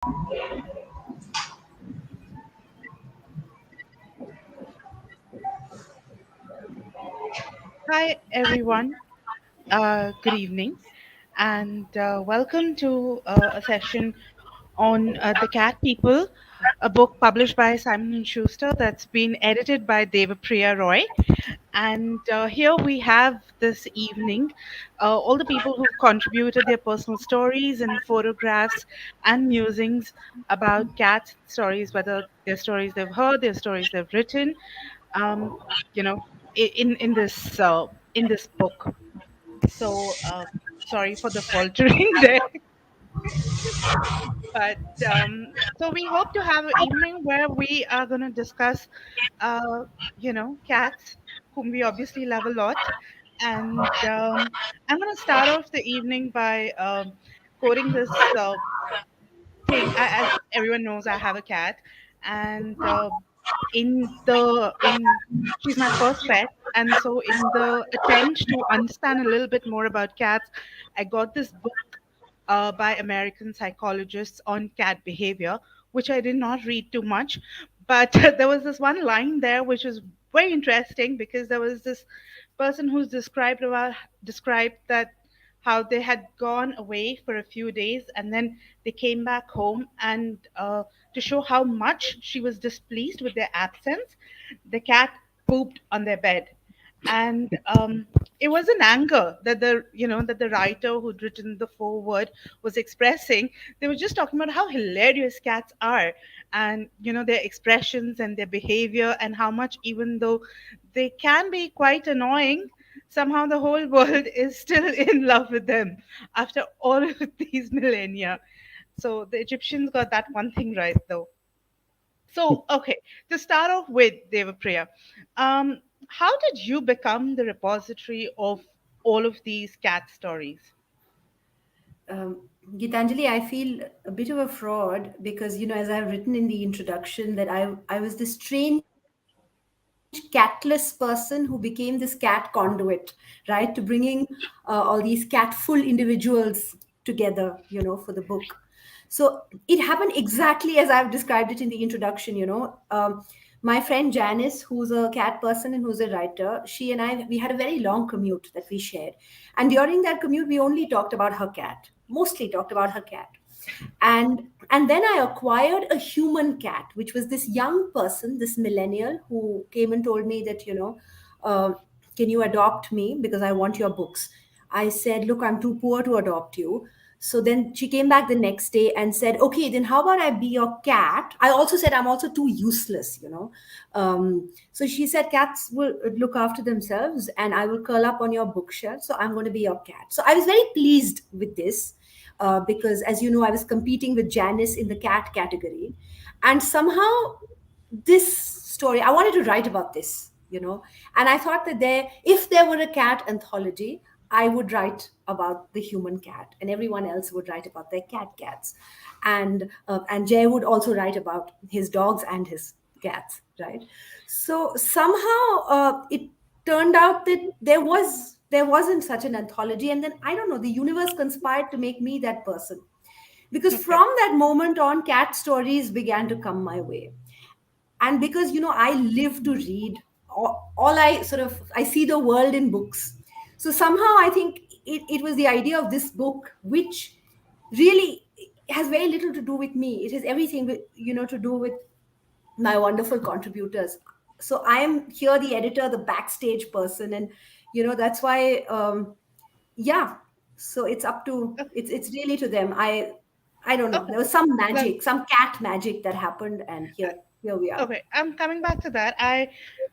Hi, everyone. Good evening, and welcome to a session on The Cat People, a book published by Simon and Schuster that's been edited by Devapriya Roy. And here we have this evening all the people who've contributed their personal stories and photographs and musings about cat stories, whether they're stories they've heard, their stories they've written. Um, you know, in this book. So sorry for the faltering there, but so we hope to have an evening where we are going to discuss, uh, cats, whom we obviously love a lot, and I'm going to start off the evening by quoting this thing. As everyone knows, I have a cat, and in she's my first pet, and so in the attempt to understand a little bit more about cats, I got this book by American psychologists on cat behavior, which I did not read too much, but there was this one line there which was very interesting because there was this person who's described that how they had gone away for a few days and then they came back home, and to show how much she was displeased with their absence, the cat pooped on their bed. And it was an anger that the writer who'd written the foreword was expressing. They were just talking about how hilarious cats are, and their expressions and their behavior, and how much, even though they can be quite annoying, somehow the whole world is still in love with them after all of these millennia. So the Egyptians got that one thing right, though. So, okay, to start off with, Devapriya, how did you become the repository of all of these cat stories? Um, Gitanjali, I feel a bit of a fraud because, as I've written in the introduction, that I was this strange catless person who became this cat conduit, right, to bringing all these catful individuals together, for the book. So it happened exactly as I've described it in the introduction. My friend Janice, who's a cat person and who's a writer, she and I, we had a very long commute that we shared. And during that commute, we only talked about her cat, mostly talked about her cat. And then I acquired a human cat, which was this young person, this millennial, who came and told me that, uh, can you adopt me because I want your books. I said, look, I'm too poor to adopt you. So then she came back the next day and said, okay, then how about I be your cat? I also said I'm also too useless. So she said cats will look after themselves and I will curl up on your bookshelf, so I'm going to be your cat. So I was very pleased with this, because, as you know, I was competing with Janice in the cat category. And somehow, this story, I wanted to write about this. And I thought that if there were a cat anthology, I would write about the human cat, and everyone else would write about their cats, and Jay would also write about his dogs and his cats, right? So somehow it turned out that there wasn't such an anthology, and then I don't know, the universe conspired to make me that person, because Okay. from that moment on, cat stories began to come my way. And because I live to read, all I see the world in books. So somehow I think it was the idea of this book, which really has very little to do with me. It has everything to do with my wonderful contributors. So I am here, the editor, the backstage person, and that's why, yeah. So it's up to, it's really to them. I don't know, Okay. there was some Well, magic, some cat magic that happened, and here we are. okay. I'm coming back to that. I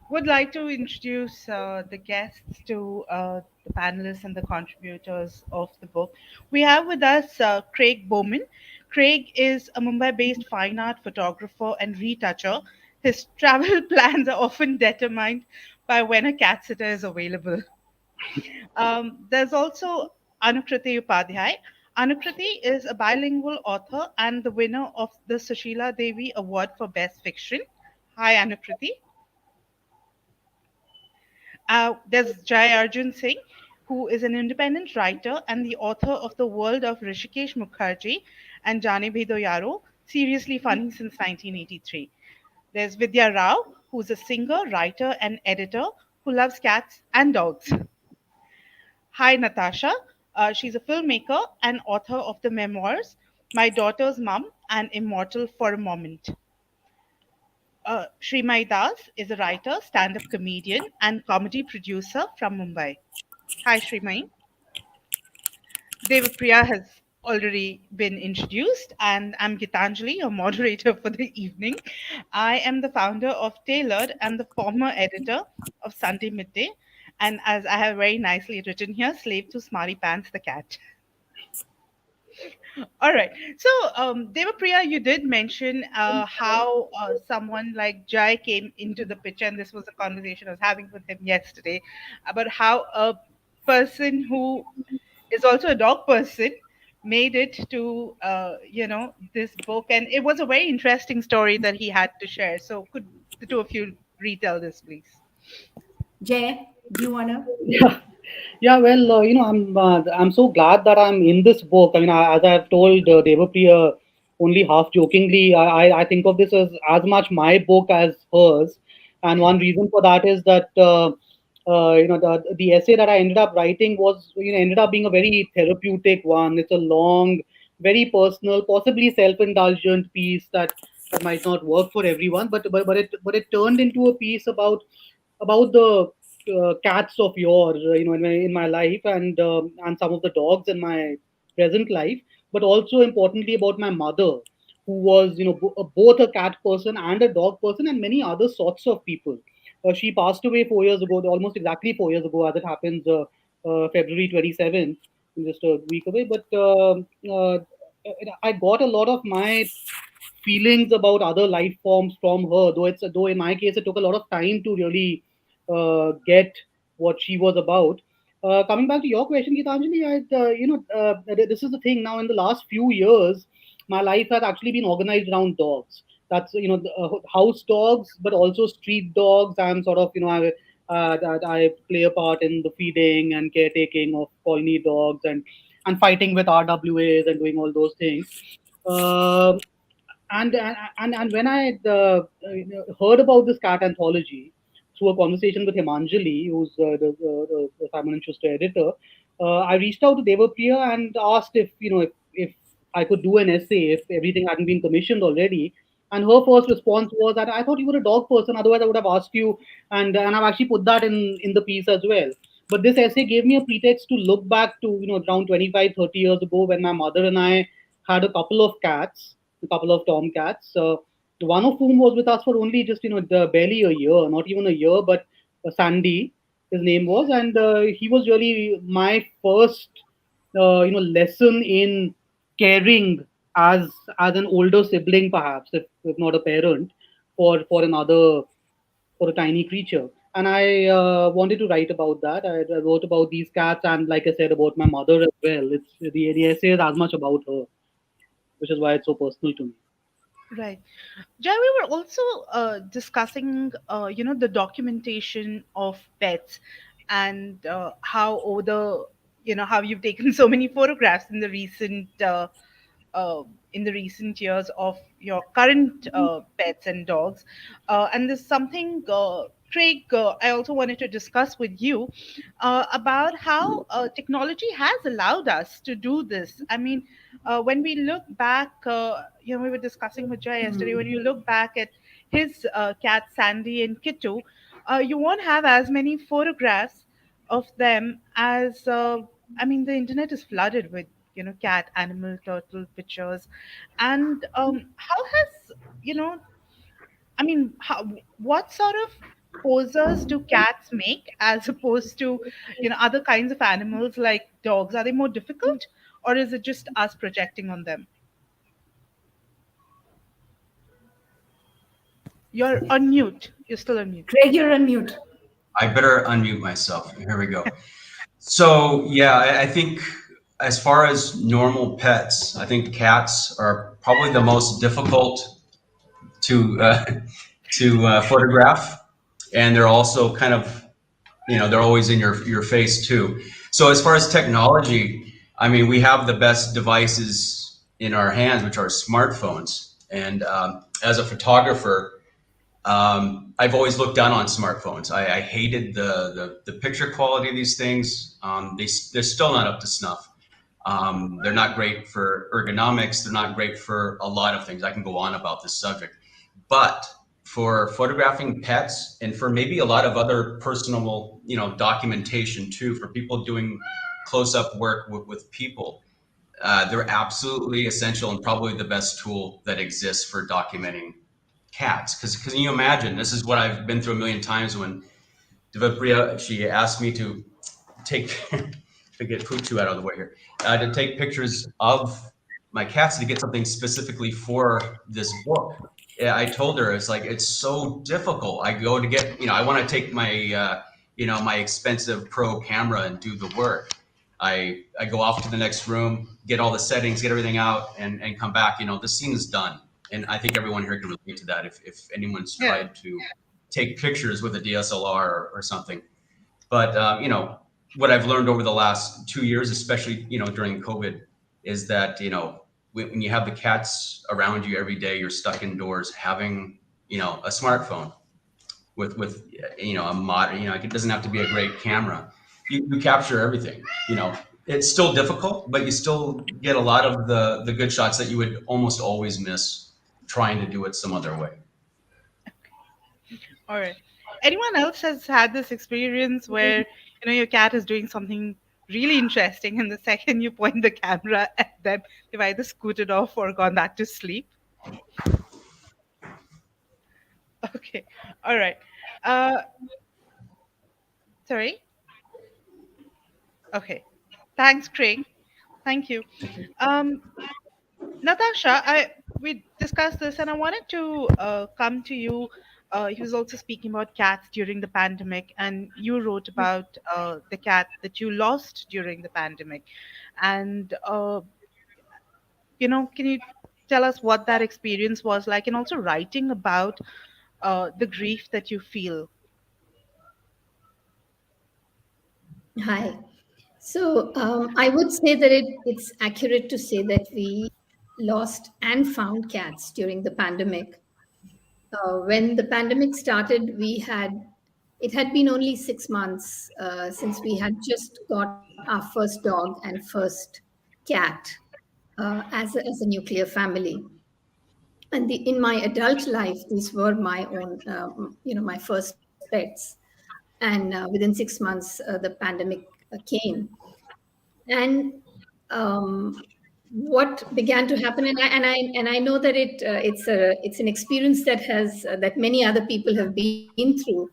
would like to introduce the guests to the panelists and the contributors of the book. We have with us Craig Bowman. Craig is a Mumbai based fine art photographer and retoucher. His travel plans are often determined by when a cat sitter is available. There's also Anukriti Upadhyay. Anukriti is a bilingual author and the winner of the Sushila Devi Award for Best Fiction. Hi, Anukriti. There's Jai Arjun Singh, who is an independent writer and the author of The World of Rishikesh Mukherjee and Jani Bhido Yaro. seriously funny since 1983. There's Vidya Rao, who's a singer, writer, and editor who loves cats and dogs. Hi, Natasha. She's a filmmaker and author of the memoirs My Daughter's Mum and Immortal for a Moment. Shreemayee is a writer, stand up comedian, and comedy producer from Mumbai. Hi, Shreemayee. Devapriya has already been introduced, and I'm Geetanjali, your moderator for the evening. I am the founder of Tailored and the former editor of Sunday Midday. And as I have very nicely written here, slave to Smarty Pants the cat. All right. So, Devapriya, you did mention how someone like Jai came into the picture, and this was a conversation I was having with him yesterday about how a person who is also a dog person made it to this book, and it was a very interesting story that he had to share. So, could the two of you retell this, please? Jay, do you want to? Yeah, yeah. Well, I'm so glad that I'm in this book. I mean, as I've told Devapriya only half jokingly, I think of this as much my book as hers, and one reason for that is that the essay that I ended up writing was ended up being a very therapeutic one. It's a long, very personal, possibly self-indulgent piece that might not work for everyone, but it turned into a piece about the cats of yours, in my life, and some of the dogs in my present life, but also importantly about my mother, who was both a cat person and a dog person, and many other sorts of people. She passed away 4 years ago, almost exactly 4 years ago, as it happens, February 27th, just a week away. But I got a lot of my feelings about other life forms from her. Though in my case it took a lot of time to really get what she was about. Coming back to your question, Gitanjali, this is the thing. Now, in the last few years, my life has actually been organized around dogs. That's house dogs, but also street dogs. I'm sort of that I play a part in the feeding and caretaking of colony dogs and fighting with RWAs and doing all those things. Um and when I heard about this cat anthology through a conversation with Himanjali, who's the Simon and Schuster editor, I reached out to Devapriya and asked if I could do an essay if everything hadn't been commissioned already. And her first response was that I thought you were a dog person, otherwise I would have asked you, and I've actually put that in the piece as well. But this essay gave me a pretext to look back to around 25, 30 years ago when my mother and I had a couple of cats, a couple of tomcats. One of whom was with us for only just barely a year, not even a year, but Sandy, his name was, and he was really my first lesson in caring as an older sibling, perhaps if not a parent, for another for a tiny creature. And I wanted to write about that. I wrote about these cats, and like I said, about my mother as well. It's the essay is as much about her, which is why it's so personal to me. Right. Jai, we were also discussing, the documentation of pets and how over how you've taken so many photographs uh, in the recent years of your current pets and dogs. And there's something, Craig, I also wanted to discuss with you about how technology has allowed us to do this. I mean, when we look back, we were discussing with Jay yesterday, when you look back at his cats, Sandy and Kittu, you won't have as many photographs of them as, I mean, the internet is flooded with, cat, animal, turtle pictures. And how has, you know, I mean, what sort of poses do cats make as opposed to, other kinds of animals like dogs? Are they more difficult, or is it just us projecting on them? You're on mute. You're still on mute. Craig, you're on mute. I better unmute myself. Here we go. So yeah, I think as far as normal pets, I think cats are probably the most difficult to photograph, and they're also kind of they're always in your face too. So as far as technology, I mean we have the best devices in our hands, which are smartphones. And as a photographer, I've always looked down on smartphones. I hated the picture quality of these things. They're still not up to snuff. They're not great for ergonomics. They're not great for a lot of things. I can go on about this subject, but for photographing pets and for maybe a lot of other personal, documentation too, for people doing close-up work with people, they're absolutely essential and probably the best tool that exists for documenting cats. Because can you imagine? This is what I've been through a million times when Devapriya, she asked me to take to get Puchu out of the way here, to take pictures of my cats to get something specifically for this book. Yeah, I told her it's like it's so difficult. I go to get, I want to take my my expensive pro camera and do the work. I go off to the next room, get all the settings, get everything out, and come back. The scene is done. And I think everyone here can relate to that. If anyone's Yeah. tried to take pictures with a DSLR or something. But what I've learned over the last 2 years, especially during COVID, is that when you have the cats around you every day, you're stuck indoors. Having a smartphone with a mod, it doesn't have to be a great camera. You capture everything. It's still difficult, but you still get a lot of the good shots that you would almost always miss trying to do it some other way. All right. Anyone else has had this experience where your cat is doing something really interesting, and the second you point the camera at them, they've either scooted off or gone back to sleep? Okay. All right. Uh, Sorry. Okay. Thanks, Craig. Thank you. Um, Natasha, we discussed this, and I wanted to come to you. He was also speaking about cats during the pandemic, and you wrote about the cat that you lost during the pandemic. And can you tell us what that experience was like, and also writing about the grief that you feel? Hi. So I would say that it's accurate to say that we lost and found cats during the pandemic. When the pandemic started, it had been only 6 months since we had just got our first dog and first cat as a nuclear family. And in my adult life, these were my own, my first pets. And within 6 months, the pandemic came. And what began to happen, and I know that it's an experience that many other people have been through,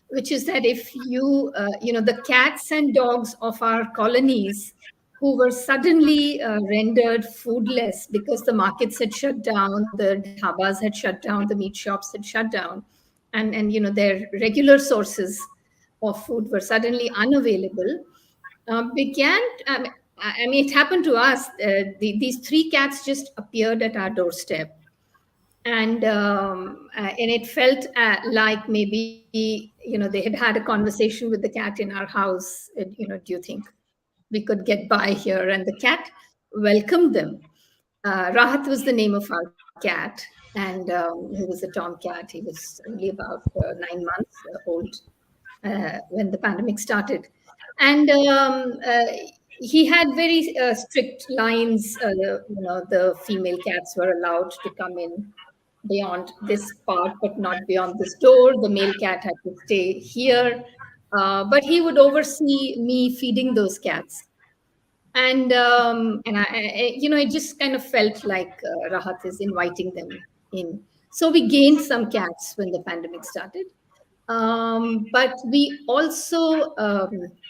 which is that if the cats and dogs of our colonies who were suddenly rendered foodless because the markets had shut down, the dhabas had shut down, the meat shops had shut down, and their regular sources of food were suddenly unavailable, began. It happened to us. These three cats just appeared at our doorstep, and it felt like maybe they had a conversation with the cat in our house. Do you think we could get by here? And the cat welcomed them. Rahat was the name of our cat, and he was a tomcat. He was only about 9 months old when the pandemic started. And he had very strict lines. The female cats were allowed to come in beyond this part, but not beyond this door. The male cat had to stay here. But he would oversee me feeding those cats. And it just kind of felt like Rahat is inviting them in. So we gained some cats when the pandemic started. But we also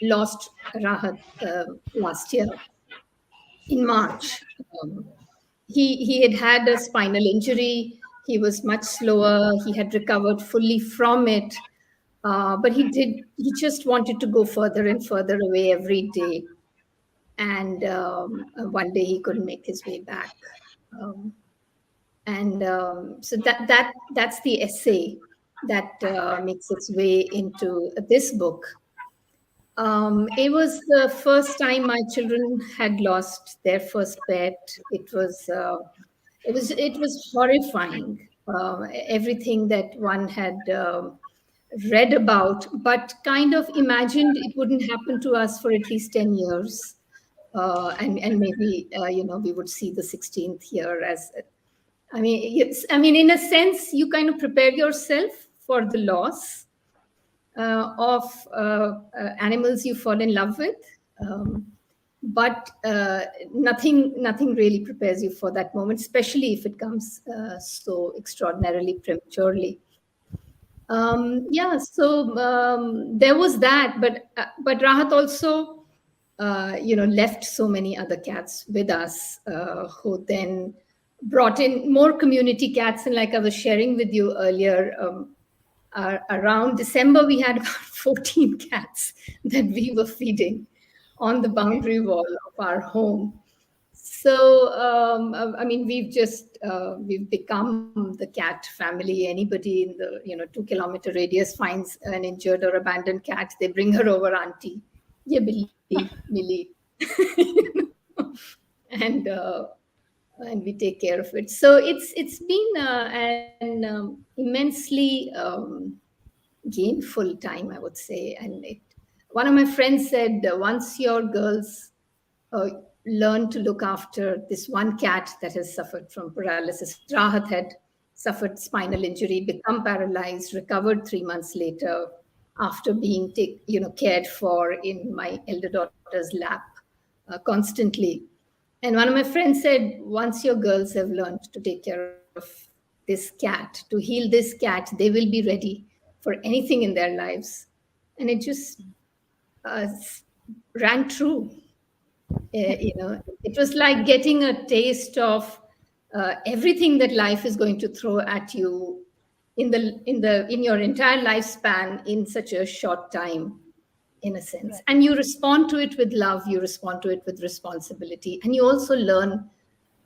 lost Rahat last year in March. Um, he had had a spinal injury. He was much slower. He had recovered fully from it, but he just wanted to go further and further away every day. And one day he couldn't make his way back. Um, and so that's the essay that makes its way into this book. It was the first time my children had lost their first pet. It was horrifying. Everything that one had read about, but kind of imagined it wouldn't happen to us for at least 10 years, and maybe we would see the 16th year as. I mean, in a sense, you kind of prepare yourself for the loss of animals you fall in love with. Um, but nothing really prepares you for that moment, especially if it comes so extraordinarily prematurely. Yeah, so there was that, but Rahat also, left so many other cats with us, who then brought in more community cats. And like I was sharing with you earlier, around December, we had about 14 cats that we were feeding on the boundary wall of our home. So, we've become the cat family. Anybody in the 2 kilometer radius finds an injured or abandoned cat, they bring her over, auntie. Yeah, Billy, Millie, you know, and we take care of it. So it's been an immensely gainful time, I would say. And one of my friends said, once your girls uh, learn to look after this one cat that has suffered from paralysis. Rahat had suffered spinal injury, become paralyzed, recovered 3 months later after being cared for in my elder daughter's lap constantly. And one of my friends said, once your girls have learned to take care of this cat, to heal this cat, they will be ready for anything in their lives. And it just uh, rang true. It was like getting a taste of everything that life is going to throw at you in your entire lifespan in such a short time, in a sense. Right. And you respond to it with love, you respond to it with responsibility, and you also learn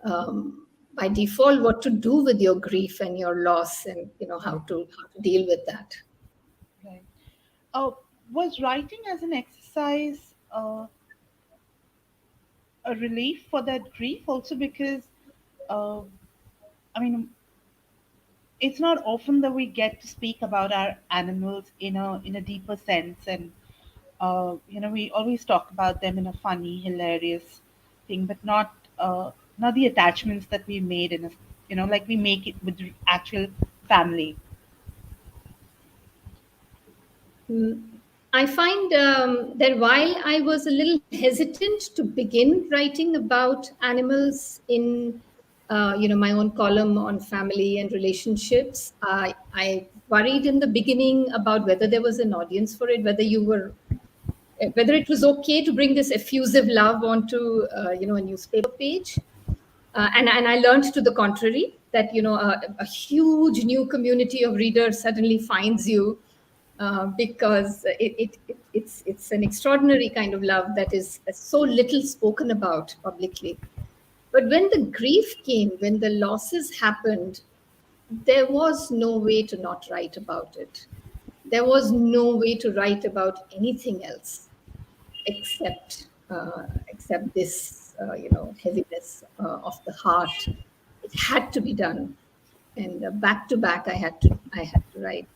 by default what to do with your grief and your loss, and how to deal with that. Right. Uh, was writing as an exercise a relief for that grief also? Because uh, I mean, it's not often that we get to speak about our animals in a deeper sense, and we always talk about them in a funny, hilarious thing, but not the attachments that we made in a, like we make it with the actual family. Mm, I find that while I was a little hesitant to begin writing about animals in, my own column on family and relationships, I worried in the beginning about whether there was an audience for it, whether it was okay to bring this effusive love onto, a newspaper page. And I learned to the contrary, that a huge new community of readers suddenly finds you, because it's an extraordinary kind of love that is so little spoken about publicly. But when the grief came, when the losses happened, there was no way to not write about it. There was no way to write about anything else except this heaviness of the heart. It had to be done, and back to back I had to write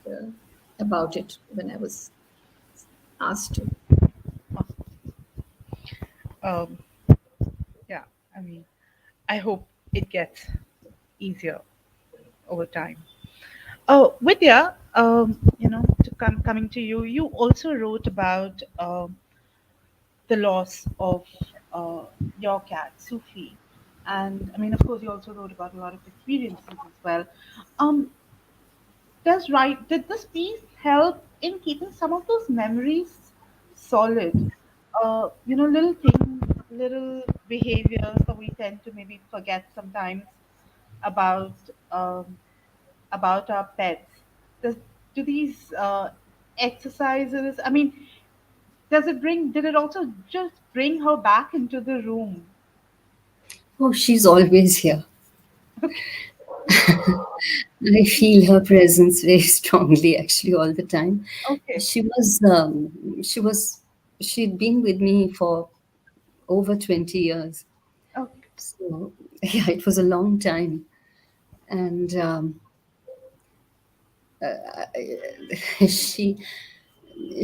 about it when I was asked to. Um, yeah, I mean, I hope it gets easier over time. Oh, Vidya, coming to you, you also wrote about the loss of uh, your cat, Sufi. And I mean, of course, you also wrote about a lot of experiences as well. Um, did this piece help in keeping some of those memories solid? Little things, little behaviors that we tend to maybe forget sometimes about um, about our pets. Does do these exercises? I mean, did it also just bring her back into the room? Oh, she's always here. Okay. I feel her presence very strongly, actually, all the time. Okay. She was, she'd been with me for over 20 years. Okay. So, yeah, it was a long time. and she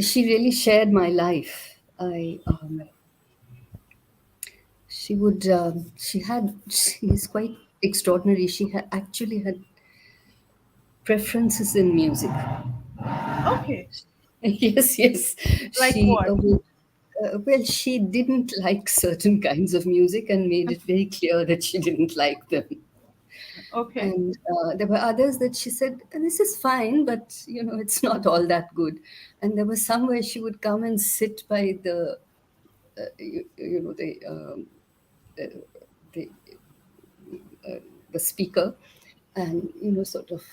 she really shared my life. I She would she's quite extraordinary. She actually had preferences in music. Okay. Yes, yes. Like She what? well, she didn't like certain kinds of music and made it very clear that she didn't like them. Okay. And there were others that she said, "This is fine, but it's not all that good." And there was some where she would come and sit by the you know the the speaker, and sort of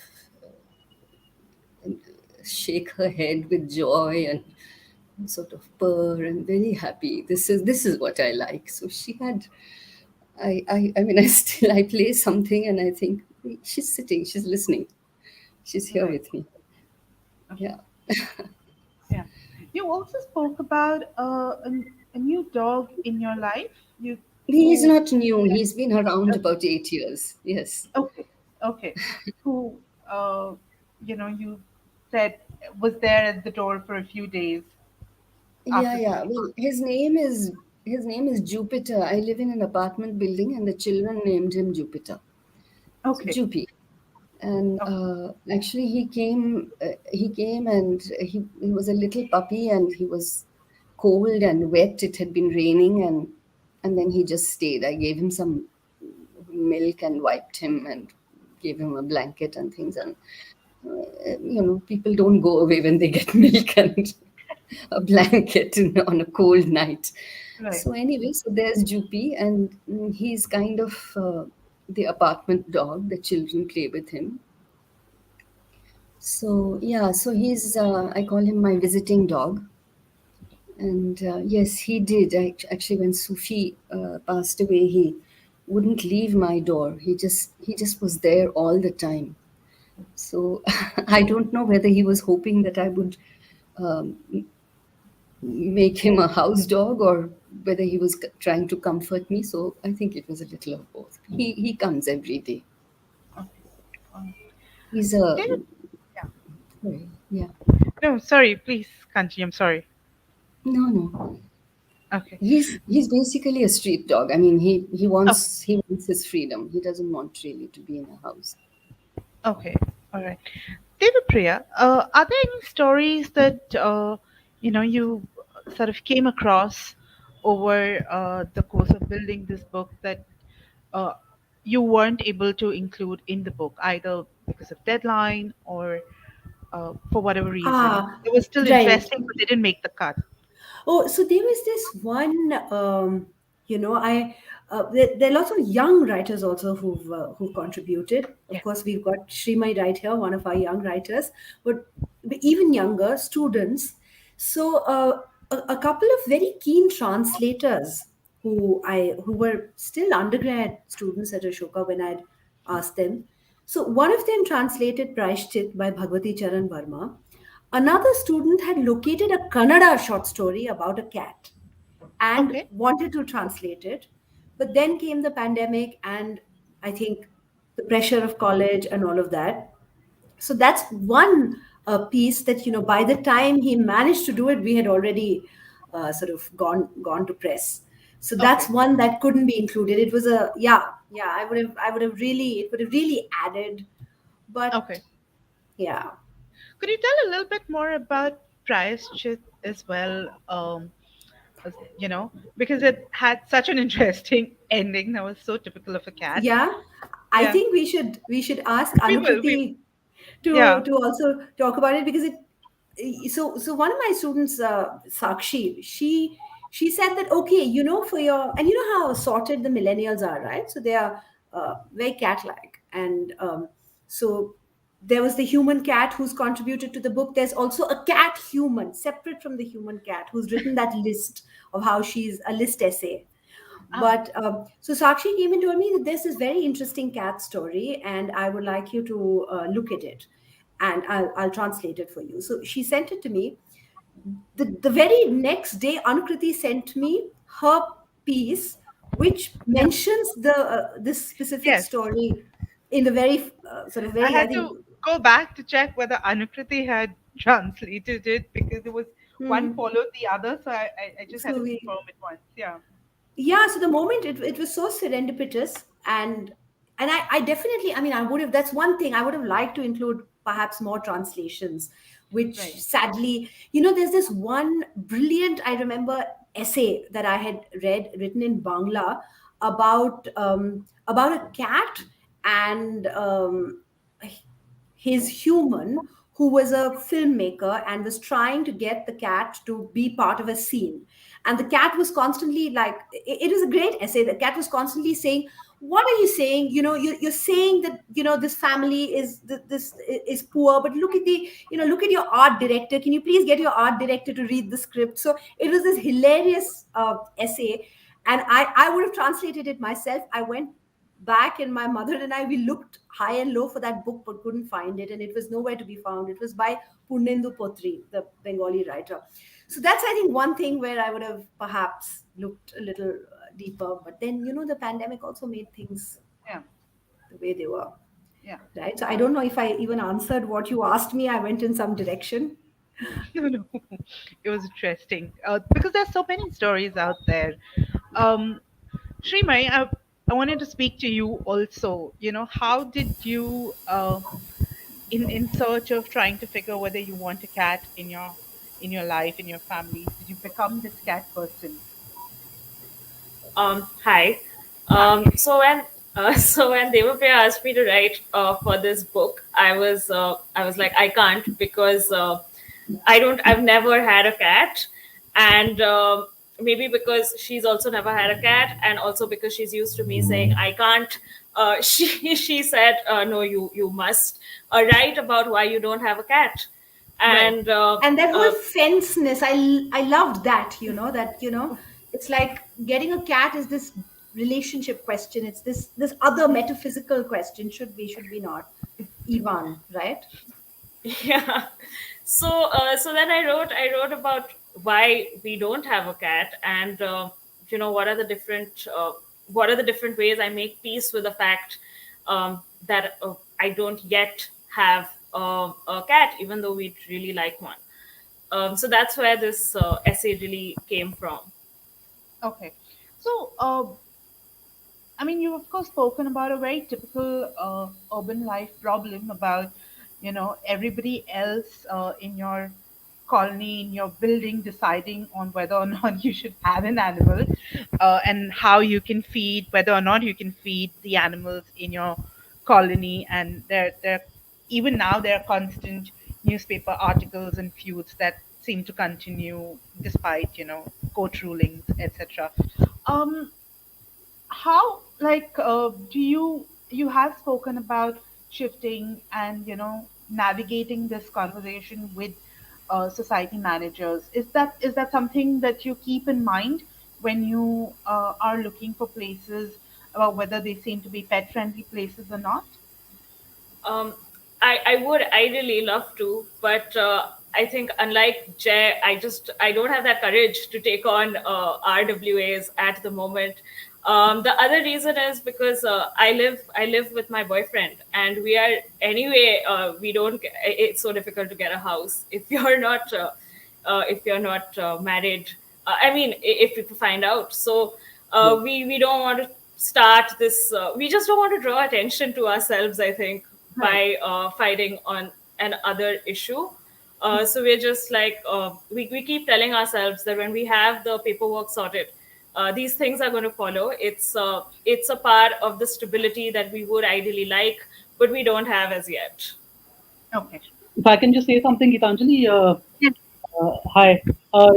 shake her head with joy and sort of purr and very happy. This is what I like. So she had. I mean, I play something and I think she's sitting, she's listening, she's here Right. with me. Okay. Yeah. Yeah. You also spoke about a new dog in your life. You He's who not new. He's been around about 8 years. Yes. okay, okay, who you said was there at the door for a few days Yeah, after yeah. Sufi. Well, his name is Jupiter. I live in an apartment building, and the children named him Jupiter. So Okay, Jupy. And okay, actually he came and he was a little puppy and he was cold and wet. It had been raining, and then he just stayed. I gave him some milk and wiped him and gave him a blanket and things. And people don't go away when they get milk and a blanket on a cold night. right. So anyway, so there's Jupy, and he's kind of the apartment dog. The children play with him. So yeah, so he's I call him my visiting dog. And yes, he did. Actually, when Sufi passed away, he wouldn't leave my door. He just was there all the time. So I don't know whether he was hoping that I would um, make him a house dog or whether he was trying to comfort me. So I think it was a little of both. He comes every day. Okay. Um, He's a David, yeah. sorry, yeah. No, sorry. Please continue. I'm sorry. No, no. Okay. He's basically a street dog. I mean, he Okay. wants he wants his freedom. He doesn't want really to be in a house. Okay. All right. Devapriya, are there any stories that you sort of came across over the course of building this book that uh, you weren't able to include in the book, either because of deadline or for whatever reason? Ah, It was still right. interesting, but they didn't make the cut. Oh, so there was this one, there are lots of young writers also who've contributed. Of Yeah. course, we've got Shreemayee right here, one of our young writers, but even younger students. So a couple of very keen translators who were still undergrad students at Ashoka when I'd asked them. So one of them translated Praishchit by Bhagwati Charan Verma. Another student had located a Kannada short story about a cat and Okay. wanted to translate it. But then came the pandemic, and I think the pressure of college and all of that. So that's one piece that, by the time he managed to do it, we had already sort of gone to press. So that's Okay. one that couldn't be included. It was a yeah. I would have really it would have really added, but Okay. yeah. Could you tell a little bit more about Price as well? Because it had such an interesting ending that was so typical of a cat. Yeah, I Yeah. think we should ask We will. We Anukriti to Yeah. to also talk about it, because so one of my students, Sakshi, she said that, okay, for your, and you know how sorted the millennials are, right? So they are very cat like, and so there was the human cat who's contributed to the book. There's also a cat human separate from the human cat who's written that list of how she's a list essay. Ah. But so Sakshi came and told me that this is very interesting cat story, and I would like you to look at it, and I'll translate it for you. So she sent it to me. The very next day, Anukriti sent me her piece, which Yeah. mentions this specific Yes. story. in the very sort of I very, I had think. to go back to check whether Anukriti had translated it because it was one Hmm. followed the other, so I just had to So we, confirm it once. Yeah, yeah, so the moment it was so serendipitous, and I definitely, I mean, I would have, that's one thing I would have liked to include, perhaps more translations, which right. sadly, there's this one brilliant, I remember, essay that I had read, written in Bangla, about a cat, and his human, who was a filmmaker and was trying to get the cat to be part of a scene. And the cat was constantly like, it was a great essay. The cat was constantly saying, what are you saying? You're saying that, this family is this is poor, but look at the, look at your art director. Can you please get your art director to read the script? So it was this hilarious essay, and I would have translated it myself. I went back, and my mother and I, we looked high and low for that book but couldn't find it, and it was nowhere to be found. It was by Purnendu Potri, the Bengali writer. So that's, I think, one thing where I would have perhaps looked a little deeper. But then, the pandemic also made things Yeah, the way they were, yeah. right? So I don't know if I even answered what you asked me. I went in some direction. No, no, it was interesting because there's so many stories out there. Um, Shreemayee, I wanted to speak to you also. How did you, in search of trying to figure whether you want a cat in your life, in your family, did you become this cat person? Hi. Hi. So when Devapriya asked me to write for this book, I was like, I can't, because I've never had a cat, and maybe because she's also never had a cat, and also because she's used to me saying I can't. She said, no, you must write about why you don't have a cat, Right. and And that whole fenceness, I loved that, that, it's like getting a cat is this relationship question. It's this other metaphysical question. Should we not? Ivan, right? yeah. So then I wrote about why we don't have a cat, and what are the different ways I make peace with the fact that I don't yet have a cat, even though we'd really like one. So that's where this essay really came from. Okay. So, I mean, you've of course spoken about a very typical urban life problem about, everybody else in your colony, in your building, deciding on whether or not you should have an animal, and how you can feed, whether or not you can feed the animals in your colony. And even now, there are constant newspaper articles and feuds that seem to continue despite, court rulings, etc. Um, how do you have spoken about shifting and navigating this conversation with society managers? Is that something that you keep in mind when you are looking for places about whether they seem to be pet friendly places or not? Um, I would ideally love to, but I think, unlike Jay, I don't have that courage to take on RWAs at the moment. The other reason is because I live with my boyfriend, and we are anyway. We don't. It's so difficult to get a house if you're not married. I mean, if people find out. So Yes. we don't want to start this. We just don't want to draw attention to ourselves, I think, Right. by fighting on an other issue. So we're just like, we keep telling ourselves that when we have the paperwork sorted, these things are going to follow. It's a part of the stability that we would ideally like, but we don't have as yet. Okay. If I can just say something, Gitanjali, Yes. hi. Hi.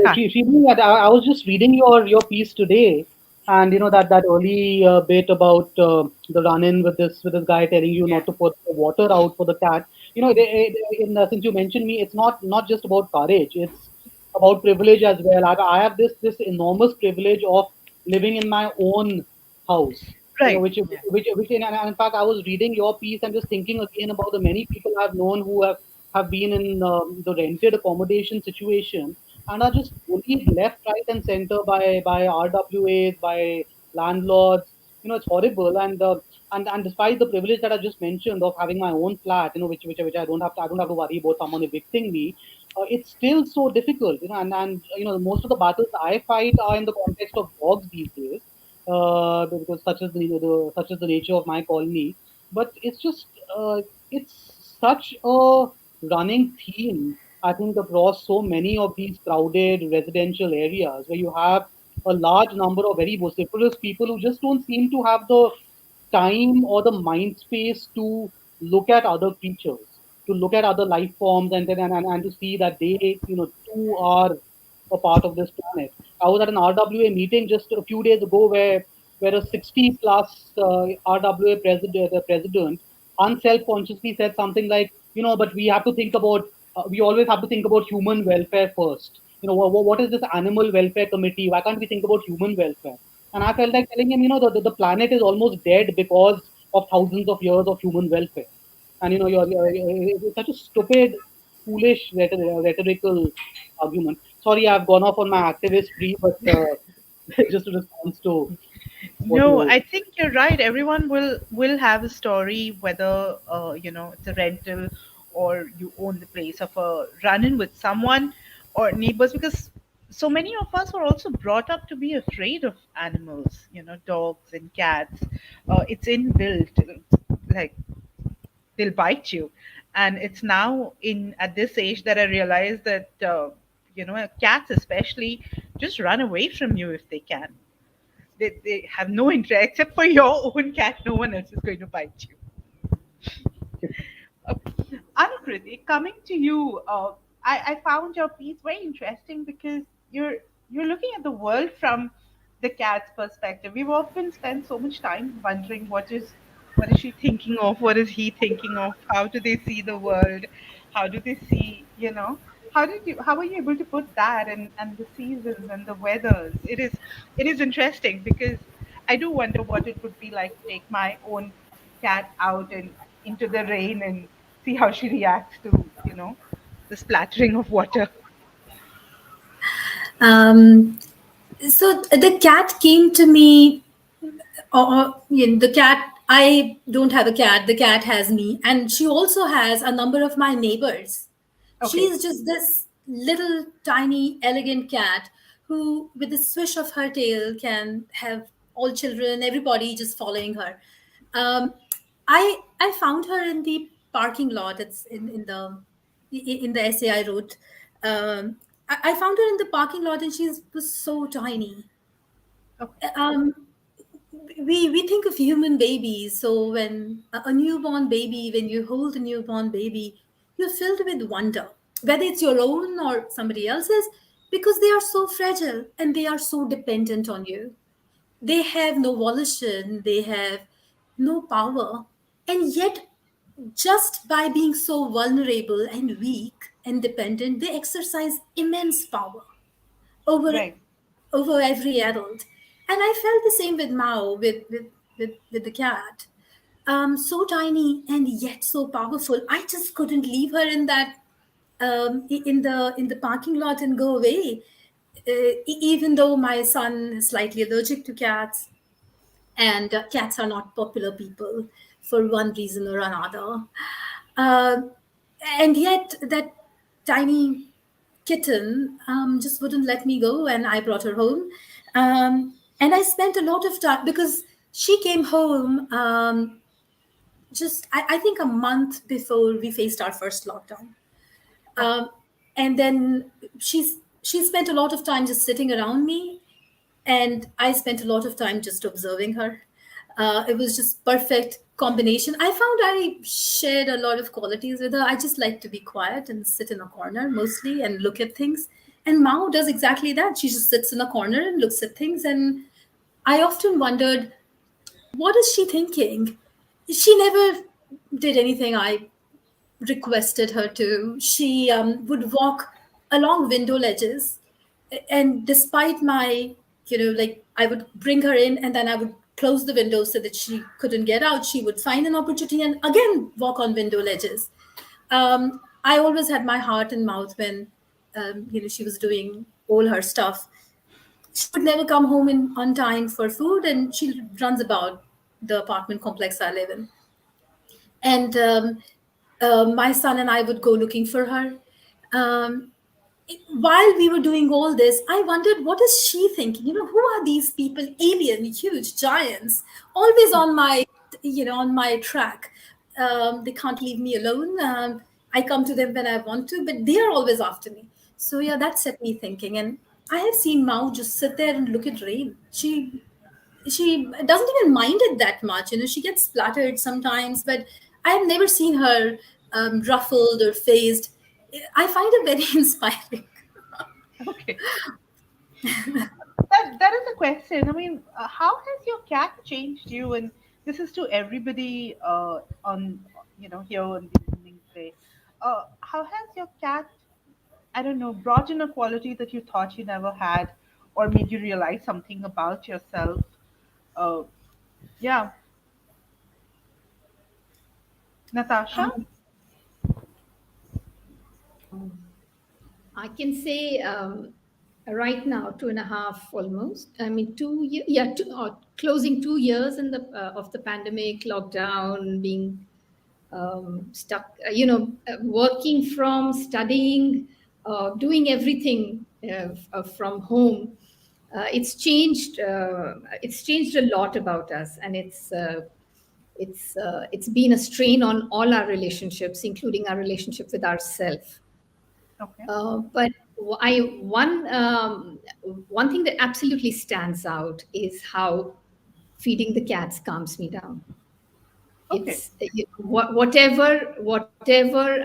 I was just reading your piece today, and that early bit about the run-in with this guy telling you Yeah. not to put the water out for the cat. Since you mentioned me, it's not just about courage; it's about privilege as well. I have this enormous privilege of living in my own house. Right. And in fact, I was reading your piece and just thinking again about the many people I've known who have been in the rented accommodation situation and are just bullied left, right, and center by RWAs, by landlords. It's horrible. And And despite the privilege that I just mentioned of having my own flat, which I don't have to worry about someone evicting me. It's still so difficult, and most of the battles I fight are in the context of dogs these days, because such is the nature of my colony. But it's such a running theme, I think, across so many of these crowded residential areas where you have a large number of very vociferous people who just don't seem to have the time or the mind space to look at other creatures, to look at other life forms, and to see that they, too are a part of this planet. I was at an RWA meeting just a few days ago where a 60 plus RWA president unself-consciously said something like, but we have to think about, we always have to think about human welfare first. What is this animal welfare committee? Why can't we think about human welfare? And I felt like telling him, the planet is almost dead because of thousands of years of human welfare. And it's such a stupid, foolish rhetorical argument. Sorry, I've gone off on my activist spree, but just a response to what No, you. I think you're right. Everyone will have a story, whether it's a rental or you own the place of a run-in with someone or neighbors, because so many of us are also brought up to be afraid of animals, dogs and cats. It's inbuilt, like they'll bite you, and it's now in at this age that I realize that cats especially just run away from you if they can. They have no interest except for your own cat. No one else is going to bite you. Uh, Anukriti, coming to you, I found your piece very interesting because you're looking at the world from the cat's perspective. We've often spent so much time wondering what is she thinking of, what is he thinking of, how do they see the world, how do they see, how are you able to put that and the seasons and the weathers? It is interesting because I do wonder what it would be like to take my own cat out and into the rain and see how she reacts to, the splattering of water. Um, so the cat came to me, the cat, I don't have a cat, the cat has me, and she also has a number of my neighbors. Okay. She's just this little tiny elegant cat who with the swish of her tail can have all children, everybody just following her. um, I found her in the parking lot. It's in the essay I wrote. I found her in the parking lot, and she was so tiny. Okay. um, we think of human babies. So when a newborn baby, when you hold a newborn baby, you're filled with wonder, whether it's your own or somebody else's, because they are so fragile and they are so dependent on you. They have no volition, they have no power, and yet, just by being so vulnerable and weak and dependent, they exercise immense power over Right. over every adult. And I felt the same with Mao, with the cat. So tiny and yet so powerful. I just couldn't leave her in that in the parking lot and go away. Even though my son is slightly allergic to cats, and cats are not popular people for one reason or another. Uh, and yet, that tiny kitten just wouldn't let me go, and I brought her home. And I spent a lot of time because she came home I think a month before we faced our first lockdown. Okay. Um, and then she spent a lot of time just sitting around me, and I spent a lot of time just observing her. It was just perfect combination. I found I shared a lot of qualities with her. I just like to be quiet and sit in a corner mostly and look at things. And Mao does exactly that. She just sits in a corner and looks at things. And I often wondered, what is she thinking? She never did anything I requested her to. She would walk along window ledges, and despite my, like I would bring her in and then I would close the window so that she couldn't get out. She would find an opportunity and again walk on window ledges. I always had my heart and mouth when, she was doing all her stuff. She would never come home on time for food, and she runs about the apartment complex I live in. And my son and I would go looking for her. Um, while we were doing all this, I wondered, what is she thinking? Who are these people? Alien, huge giants, always on my, on my track. They can't leave me alone. I come to them when I want to, but they are always after me. So yeah, that set me thinking. And I have seen Mao just sit there and look at rain. She doesn't even mind it that much. She gets splattered sometimes, but I have never seen her ruffled or phased. I find it very inspiring. Okay. That is a question. I mean, how has your cat changed you? And this is to everybody on here on the evening today. How has your cat, I don't know, brought in a quality that you thought you never had, or made you realize something about yourself? Uh, yeah, Natasha. Um, I can say right now 2.5 almost. I mean 2 years, yeah, closing 2 years in the of the pandemic, lockdown, being stuck. Working from, studying, doing everything from home. It's changed a lot about us, and it's been a strain on all our relationships, including our relationship with ourselves. Okay. But I one thing that absolutely stands out is how feeding the cats calms me down. Okay. It's whatever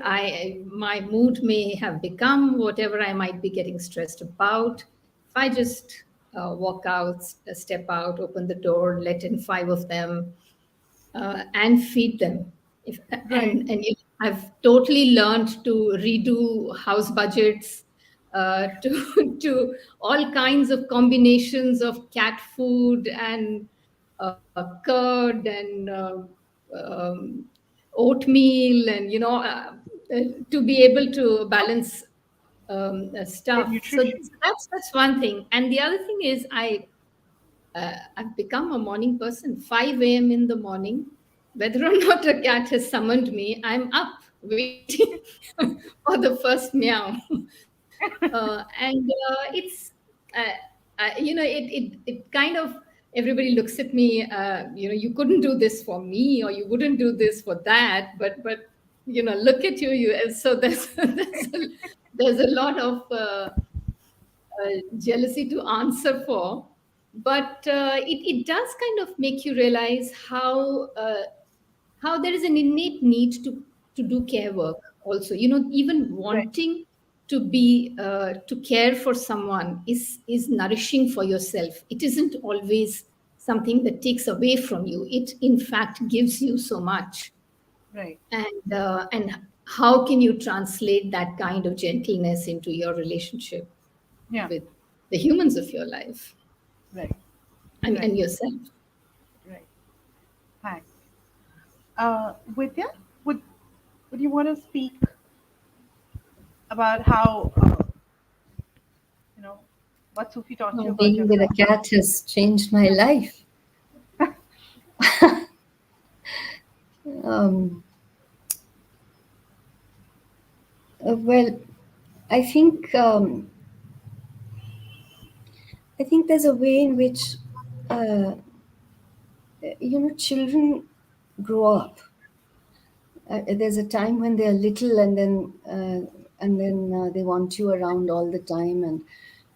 I my mood may have become, whatever I might be getting stressed about. If I just walk out, step out, open the door, let in five of them, and feed them. If, Right. I've totally learned to redo house budgets, to all kinds of combinations of cat food and curd and oatmeal, and to be able to balance Their stuff. So nutrition. that's one thing. And the other thing is I've become a morning person. 5 a.m. in the morning, whether or not a cat has summoned me, I'm up waiting for the first meow. And it's, it kind of, everybody looks at me, you couldn't do this for me, or you wouldn't do this for that, but look at you. So there's a lot of jealousy to answer for, but it does kind of make you realize how there is an innate need to do care work also. Even Right. wanting to be to care for someone is nourishing for yourself. It isn't always something that takes away from you. It in fact gives you so much. Right. And how can you translate that kind of gentleness into your relationship Yeah. with the humans of your life, Right. Right. and yourself? Right. Thanks. Vidya, would would you want to speak about how you know what Sufi taught you Oh, about being with a yourself? cat has changed my life. Um, well, I think I think there's a way in which uh, children grow up. There's a time when they're little, and then they want you around all the time, and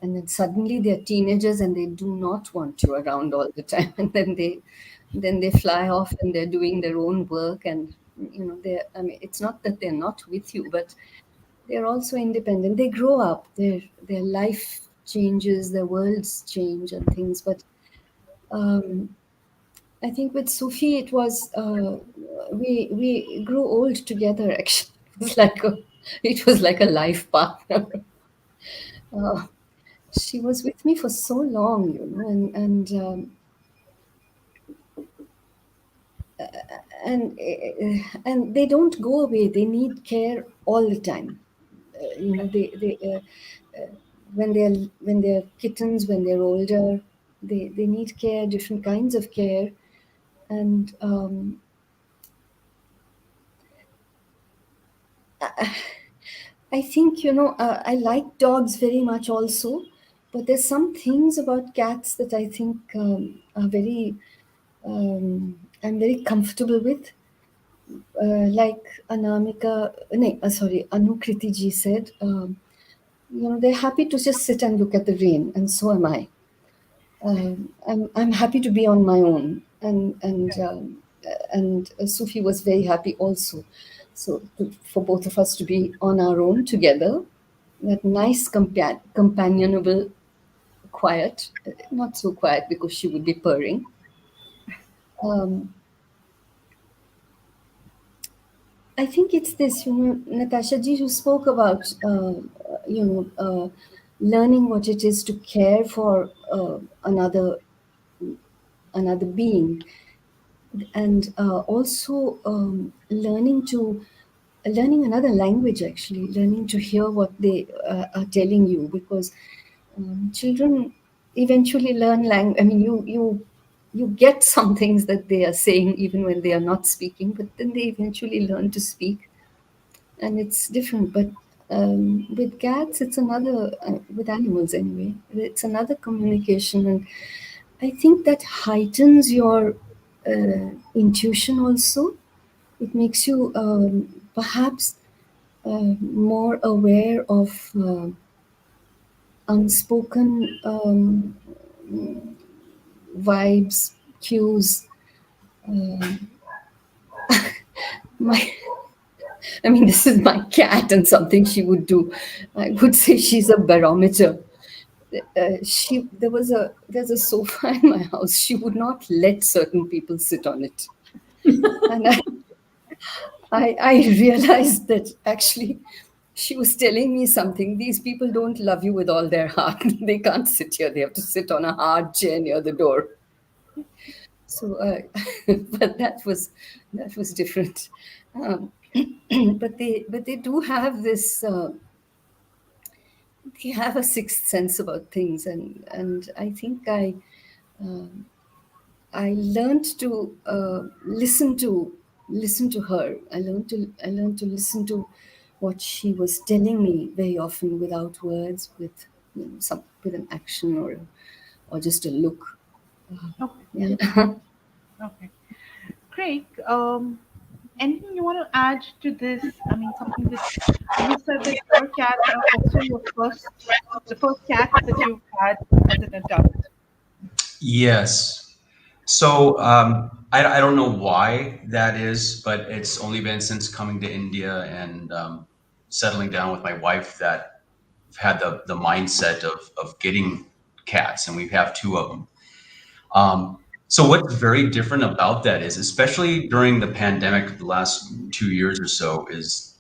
then suddenly they're teenagers and they do not want you around all the time, and then they fly off and they're doing their own work, and they're, I mean, it's not that they're not with you, but they're also independent. They grow up. Their life changes, their worlds change and things. But um, I think with Sufi, it was we grew old together. Actually, it was like a life partner. Uh, she was with me for so long, and they don't go away. They need care all the time. They when they're kittens, when they're older, they need care, different kinds of care. And I think, I like dogs very much also, but there's some things about cats that I think are very, I'm very comfortable with. Like Anukriti ji said, they're happy to just sit and look at the rain, and so am I. I'm happy to be on my own, and Sufi was very happy also. So for both of us to be on our own together, that nice companionable quiet, not so quiet because she would be purring. Um, I think it's this, Natasha ji, who spoke about, learning what it is to care for another being, and also learning another language, actually learning to hear what they are telling you, because children eventually learn language. I mean, you get some things that they are saying even when they are not speaking, but then they eventually learn to speak, and it's different. But with cats, it's another, with animals anyway, it's another communication, and I think that heightens your intuition also. It makes you perhaps more aware of unspoken vibes, cues. My, I mean, this is my cat, and something she would do. I would say she's a barometer. There's a sofa in my house. She would not let certain people sit on it, and I realized that actually she was telling me something. These people don't love you with all their heart. They can't sit here. They have to sit on a hard chair near the door. So, but that was different. Um, but they do have this. They have a sixth sense about things, and I think I learned to listen to her. I learned to listen to what she was telling me very often without words, with some with an action, or just a look. Okay. Yeah. Okay. Craig, anything you want to add to this? I mean, something that you said that your cats are also the first cats that you've had as an adult. Yes. So I don't know why that is, but it's only been since coming to India and settling down with my wife that I've had the mindset of getting cats, and we have two of them. So what's very different about that is, especially during the pandemic, the last 2 years or so, is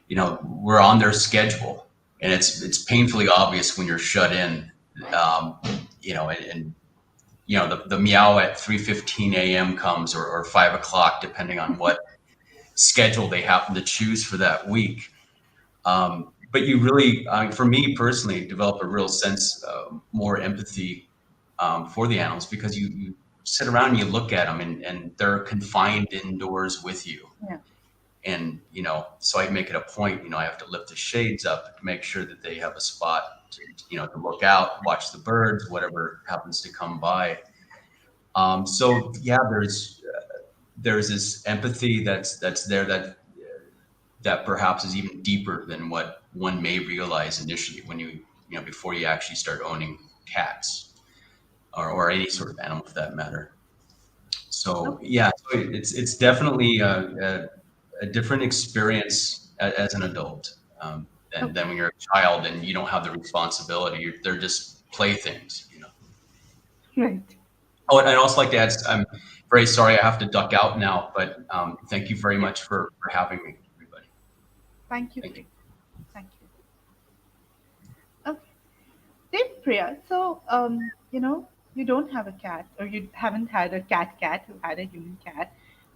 we're on their schedule, and it's painfully obvious when you're shut in. Um, and the meow at 3:15 a.m. comes, or 5 o'clock, depending on what schedule they happen to choose for that week. But you really, for me personally, develop a real sense, more empathy for the animals, because you sit around and you look at them, and they're confined indoors with you. Yeah. And, so I make it a point, I have to lift the shades up to make sure that they have a spot to look out, watch the birds, whatever happens to come by. So yeah, there's this empathy that's there, that perhaps is even deeper than what one may realize initially when before you actually start owning cats, or any sort of animal for that matter. So Okay. yeah, so it's definitely a different experience as an adult, than Okay. when you're a child and you don't have the responsibility. They're just playthings. Right. Oh, and I'd also like to add, I'm very sorry I have to duck out now, but thank you very much for having me, everybody. Thank you, Thank you. Craig. Thank you. Okay. Devapriya, so you don't have a cat, or you haven't had a cat who had a human cat.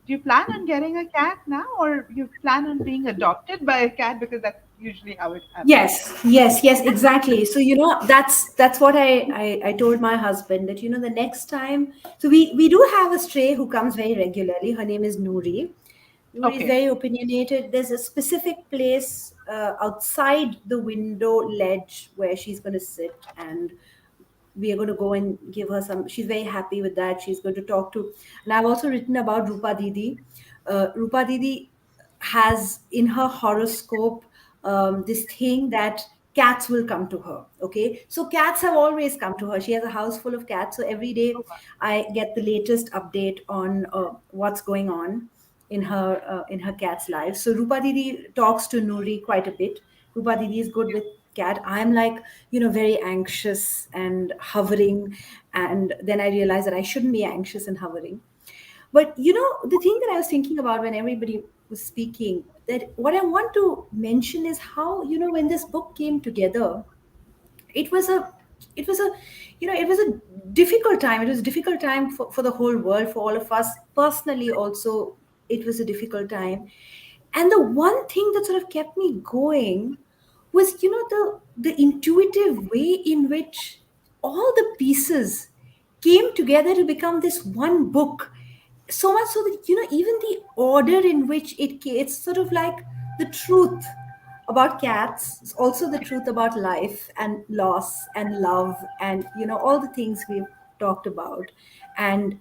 Do you plan on getting a cat now, or you plan on being adopted by a cat? Because that's usually how it happens. Yes, exactly. So that's what I told my husband, that the next time. So we do have a stray who comes very regularly. Her name is Noori. Noori is Okay. very opinionated. There's a specific place outside the window ledge where she's going to sit, and we are going to go and give her some. She's very happy with that. She's going to talk to. And I've also written about Rupa Didi. Rupa Didi has in her horoscope this thing that cats will come to her. Okay, so cats have always come to her. She has a house full of cats, so every day I get the latest update on what's going on in her cat's life. So Rupa Didi talks to Nuri quite a bit. Rupa Didi is good with cat. I'm like, very anxious and hovering, and then I realized that I shouldn't be anxious and hovering. But the thing that I was thinking about when everybody was speaking, that what I want to mention is how, when this book came together, it was a it was a it was a difficult time. It was a difficult time for the whole world, for all of us personally also. It was a difficult time, and the one thing that sort of kept me going was the intuitive way in which all the pieces came together to become this one book. So much so that even the order in which it's sort of like the truth about cats. It's also the truth about life and loss and love, and all the things we've talked about, and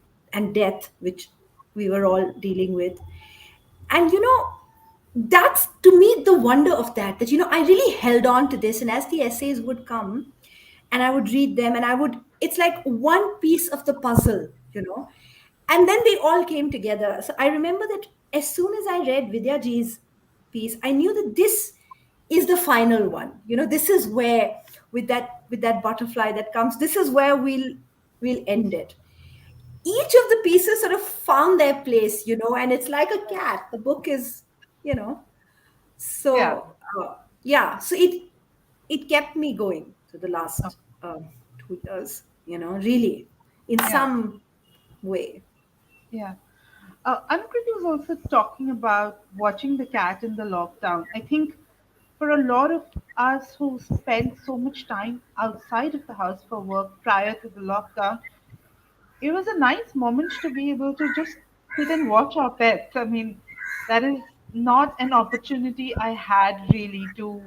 death, which we were all dealing with. And that's to me the wonder of that I really held on to this, and as the essays would come and I would read them, and it's like one piece of the puzzle. And then they all came together. So I remember that as soon as I read Vidya ji's piece, I knew that this is the final one. This is where, with that butterfly that comes, this is where we'll end it. Each of the pieces sort of found their place, and it's like a cat. The book is, you know, Yeah. so yeah. So it kept me going to the Oh, last 2 years. Really, in yeah. some way. Yeah. Anukriti was also talking about watching the cat in the lockdown. I think for a lot of us who spent so much time outside of the house for work prior to the lockdown, it was a nice moment to be able to just sit and watch our pets. I mean, that is not an opportunity I had really to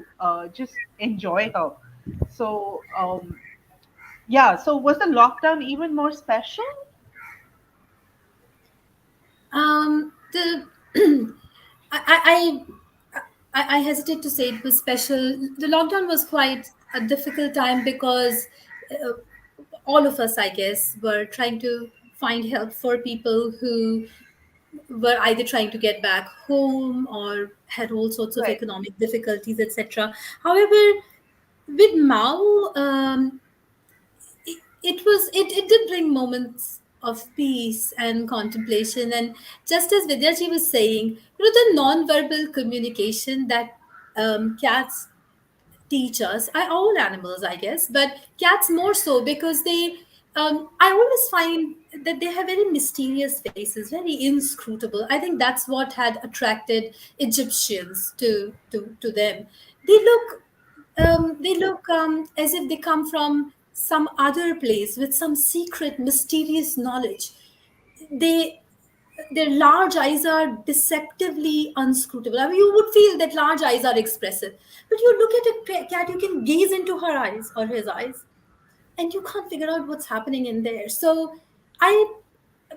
just enjoy her. So, yeah, so was the lockdown even more special? The I, I hesitate to say it was special. The lockdown was quite a difficult time because uh, all of us, I guess, were trying to find help for people who were either trying to get back home or had all sorts of Right, economic difficulties, etc. However, with Mao, it did bring moments of peace and contemplation. And just as Vidyaji was saying, the non-verbal communication that cats teach us, all animals, I guess, but cats more so, because they I always find that they have very mysterious faces, very inscrutable. I think that's what had attracted Egyptians to them. They look as if they come from some other place with some secret mysterious knowledge. They their large eyes are deceptively unscrutable. I mean, you would feel that large eyes are expressive, but you look at a cat, you can gaze into her eyes or his eyes, and you can't figure out what's happening in there. So, I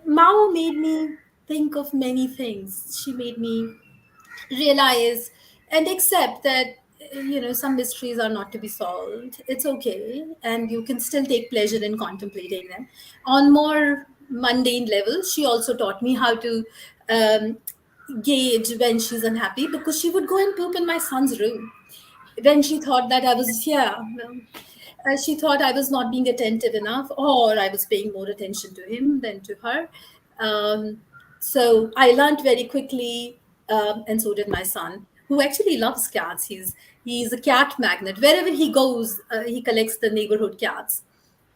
Mao made me think of many things. She made me realize and accept that some mysteries are not to be solved. It's okay, and you can still take pleasure in contemplating them. On more mundane levels, she also taught me how to um, gauge when she's unhappy, because she would go and poop in my son's room when she thought that I was here. She thought I was not being attentive enough, or I was paying more attention to him than to her. Um, so I learned very quickly, and so did my son, who actually loves cats. He's a cat magnet. Wherever he goes, he collects the neighborhood cats.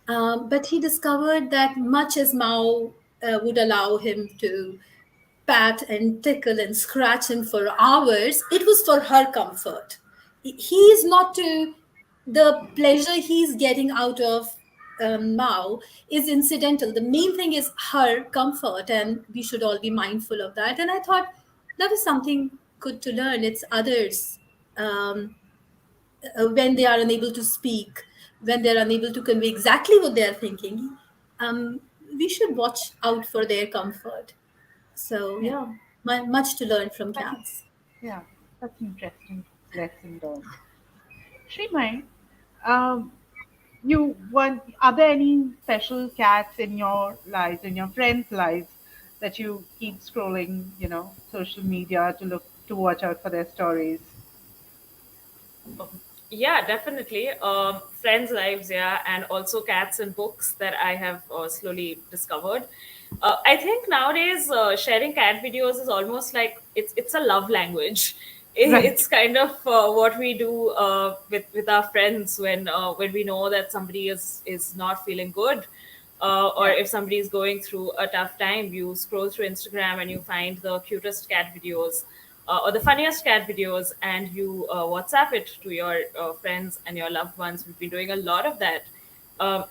But he discovered that much as Mao would allow him to pat and tickle and scratch him for hours, it was for her comfort. He is not to the pleasure he's getting out of Mao is incidental. The main thing is her comfort, and we should all be mindful of that. And I thought that was something good to learn. It's others. Um, when they are unable to speak, when they're unable to convey exactly what they're thinking, um, we should watch out for their comfort. So, Yeah, yeah, much to learn from I think, cats. yeah, that's an interesting lesson learned. Shreemayee, um, are there any special cats in your lives, in your friends' lives, that you keep scrolling, social media to watch out for their stories? Yeah, definitely. Friends' lives, yeah, and also cats and books that I have slowly discovered. I think nowadays sharing cat videos is almost like it's a love language. Right. It's kind of what we do with our friends when we know that somebody is not feeling good, or Yeah. if somebody is going through a tough time, you scroll through Instagram and you find the cutest cat videos, or the funniest cat videos, and you WhatsApp it to your friends and your loved ones. We've been doing a lot of that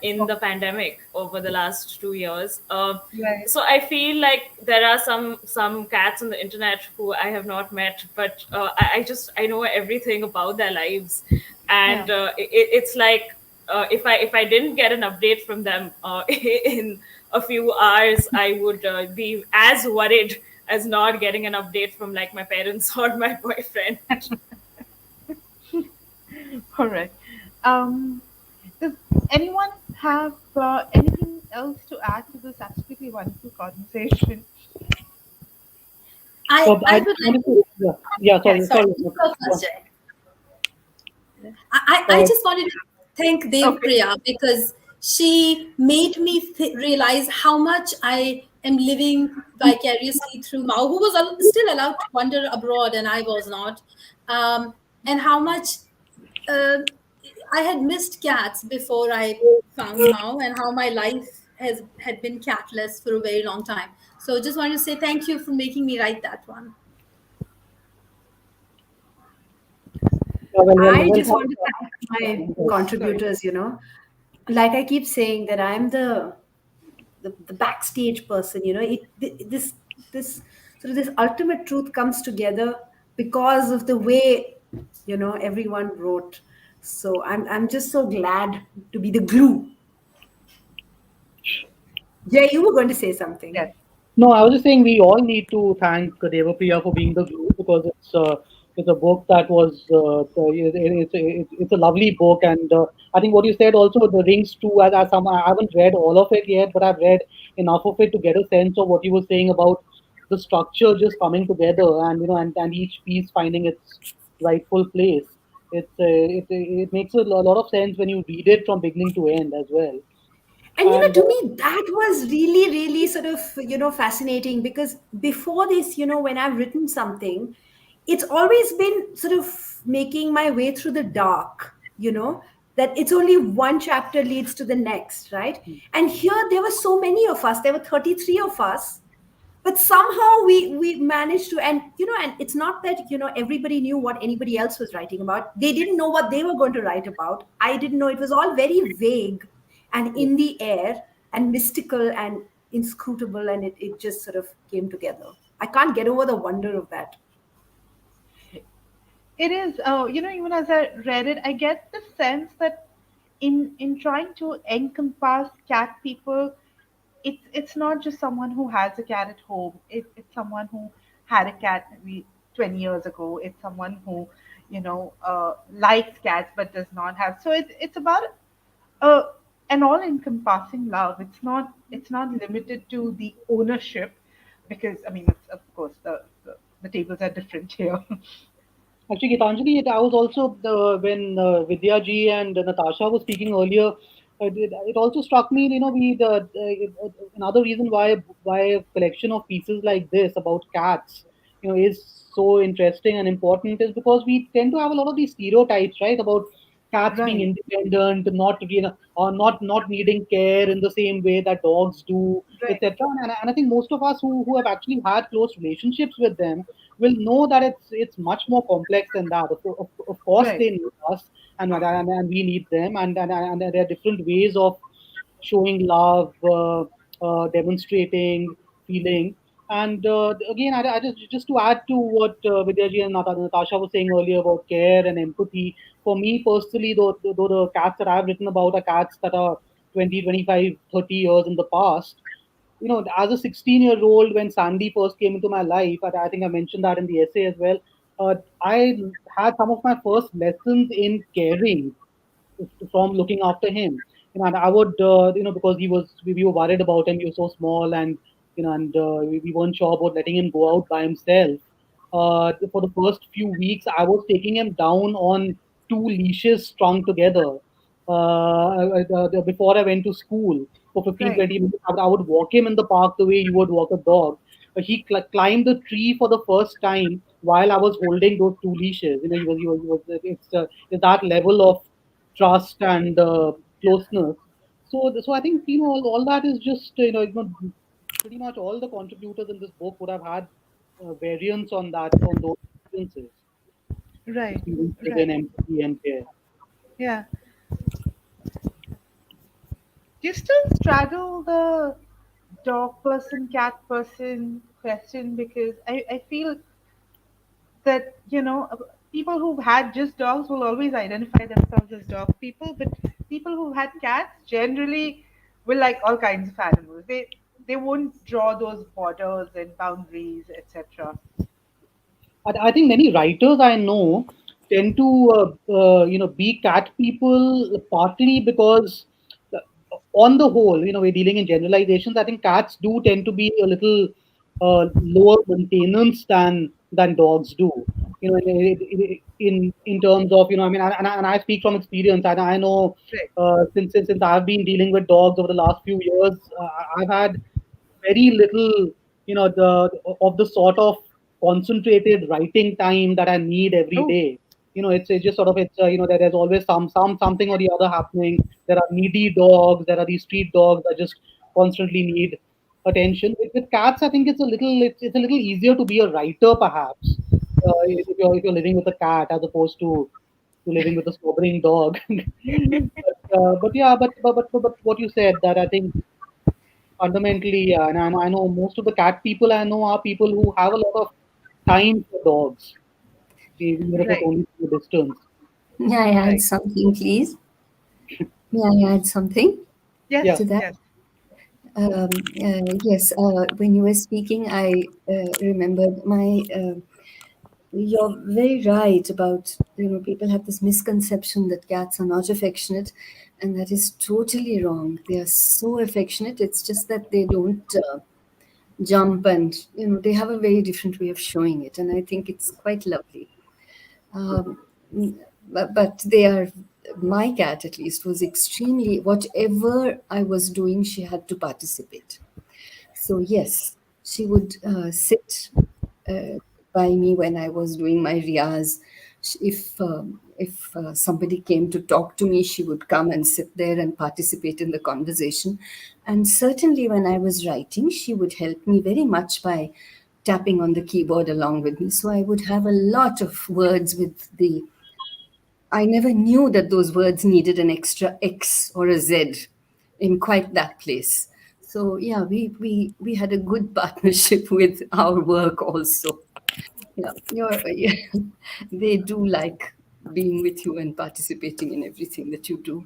in Oh, the pandemic over the last 2 years. right. So I feel like there are some cats on the internet who I have not met, but I know everything about their lives, Yeah. and it's like if I didn't get an update from them in a few hours, I would be as worried as not getting an update from like my parents or my boyfriend. Correct. Um, does anyone have anything else to add to this absolutely wonderful conversation? I I would just like wanted to, yeah, yeah, Yes. sorry, sorry, sorry. you go Yeah. first, Jay. I Uh, just wanted to thank Okay. Devpriya because she made me realize how much I am living vicariously through Mao, who was still allowed to wander abroad and I was not, and how much uh, I had missed cats before I found Mao, and how my life has had been catless for a very long time. So just wanted to say thank you for making me write that one. I well, just want to thank my Sorry. contributors, like I keep saying that I'm the backstage person, this sort of this ultimate truth comes together because of the way, everyone wrote. So I'm just so glad to be the glue. Jay, you were going to say something. Yes. No, I was just saying we all need to thank Devapriya for being the glue because it's a book that was it's a lovely book, and I think what you said also, the rings too, as some, I haven't read all of it yet, but I've read enough of it to get a sense of what you were saying about the structure just coming together, and and each piece finding its rightful place. It makes a lot of sense when you read it from beginning to end as well. And And to me, that was really, really sort of, fascinating because before this, when I've written something, it's always been sort of making my way through the dark, that it's only one chapter leads to the next, right? And here there were so many of us, there were 33 of us, but somehow we managed to, and and it's not that everybody knew what anybody else was writing about. They didn't know what they were going to write about. I didn't know. It was all very vague and in the air and mystical and inscrutable, and it just sort of came together. I can't get over the wonder of that. It is. Even as I read it, I get the sense that in trying to encompass cat people, it's not just someone who has a cat at home. It's someone who had a cat maybe 20 years ago. It's someone who likes cats but does not have. So it's about uh, an all-encompassing love. It's not limited to the ownership, because I mean, of course, the tables are different here. actually, Gitanjali, I was also when Vidya ji and Natasha was speaking earlier. It also struck me, another reason why a collection of pieces like this about cats, is so interesting and important is because we tend to have a lot of these stereotypes, right, about cats being Right. independent, not or not needing care in the same way that dogs do, Right. etc. And I think most of us who have actually had close relationships with them will know that it's much more complex than that. Of course, Right. they need us, and we need them, and there are different ways of showing love, demonstrating feeling. And again, I just to add to what Vidyaji and Natasha was saying earlier about care and empathy. For me personally, though the cats that I've written about are cats that are 20, 25, 30 years in the past. As a 16-year-old, when Sandy first came into my life, and I think I mentioned that in the essay as well, I had some of my first lessons in caring from looking after him. And I would, because we were worried about him. He was so small, and we weren't sure about letting him go out by himself. For the first few weeks, I was taking him down on two leashes strung together. Before I went to school for 15, Right. 20 minutes, I would walk him in the park the way you would walk a dog. But he climbed the tree for the first time while I was holding those two leashes. It's that level of trust and closeness. So I think all that is just pretty much all the contributors in this book would have had variants on those experiences, Right. experiences in Right. empathy and care. Yeah. Do you still straddle the dog person, cat person question? Because I feel that, people who've had just dogs will always identify themselves as dog people, but people who've had cats generally will like all kinds of animals. They won't draw those borders and boundaries, etc. I think many writers I know tend to be cat people partly because uh, on the whole, we're dealing in generalizations. I think cats do tend to be a little lower maintenance than dogs do. In terms of I mean, and I speak from experience, and I know Right. since I've been dealing with dogs over the last few years, I've had very little, of the sort of concentrated writing time that I need every Oh, day. It's just sort of there's always something or the other happening. There are needy dogs. There are these street dogs that just constantly need attention. With cats, I think it's a little easier to be a writer, perhaps, if you're living with a cat as opposed to living with a slobbering dog. But yeah, but what you said, that I think fundamentally, yeah, and I know most of the cat people I know are people who have a lot of time for dogs, even if it's right. only from a distance. May I add Right. something, please? May I add something Yes. Yeah. to that? Yes. Yes, when you were speaking, I remembered you're very right about, people have this misconception that cats are not affectionate, and that is totally wrong. They are so affectionate. It's just that they don't jump, and they have a very different way of showing it, and I think it's quite lovely. Um, but they are, my cat at least was extremely, whatever I was doing, she had to participate. So yes, she would sit uh, by me when I was doing my riyaz. If somebody came to talk to me, she would come and sit there and participate in the conversation. And certainly when I was writing, she would help me very much by tapping on the keyboard along with me. So I would have a lot of words with the, I never knew that those words needed an extra X or a Z in quite that place. So yeah, we had a good partnership with our work also. Yeah, yeah, they do like being with you and participating in everything that you do.